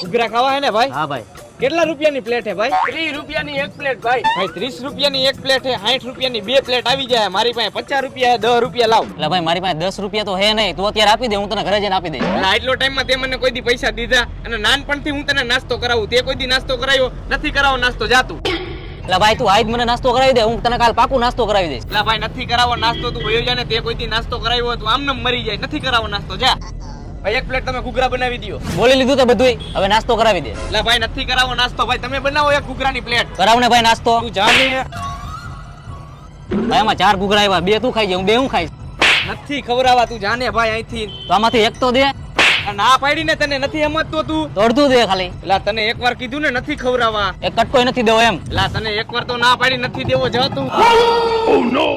ઘૂઘરા ખાવા હે ને ભાઈ? હા ભાઈ. કેટલા રૂપિયાની પ્લેટ હે ભાઈ? 30 રૂપિયાની એક પ્લેટ ભાઈ. ભાઈ 30 રૂપિયાની એક પ્લેટ હે, 60 રૂપિયાની બે પ્લેટ આવી જાય. મારી પાસે 50 રૂપિયા હે, 10 રૂપિયા લાવ. એટલે ભાઈ મારી પાસે 10 રૂપિયા તો હે નહીં, તું અત્યારે આપી દે, હું તને ઘરે જઈને આપી દઈશ. એટલે આટલો ટાઈમમાં તે મને કોઈ દી પૈસા દીધા? અને નાનપણથી હું તને નાસ્તો કરાવું, તે કોઈ દી નાસ્તો કરાવ્યો નથી? કરાવો નાસ્તો, જા તું. એટલે ભાઈ તું આજ મને નાસ્તો કરાવી દે, હું તને કાલ પાકું નાસ્તો કરાવી દઈશ. એટલે ભાઈ નથી કરાવો નાસ્તો, તું ભયો જા ને. તે કોઈ દી નાસ્તો કરાવ્યો હોય તો આમને મરી જાય. નથી કરાવો નાસ્તો, જા. ભાઈ એક પ્લેટ તમે ઘૂઘરા બનાવી દો. બોલી લીધું તો બધુંય, હવે નાસ્તો કરાવી દે. એટલે ભાઈ નથી કરાવો નાસ્તો. ભાઈ તમે બનાવો એક ઘૂઘરાની પ્લેટ. કરાવ ને ભાઈ નાસ્તો. તું જા ને. ભાઈ આમાં 4 ઘૂઘરા આવ્યા, 2 તું ખાઈ જાય, હું 2 હું ખાઈશ. નથી ખવડાવવા, તું જાને ભાઈ અહીંથી. તો આમાંથી એક તો દે. ના પાડી ને તને, નથી સમજતો તું? તો અડધું દે ખાલી. એટલે તને એકવાર કીધું ને નથી ખવડાવવા. એક કટકોય નથી દેવો એમ. એટલે તને એકવાર તો ના પાડી નથી દેવો, જા તું. Oh no.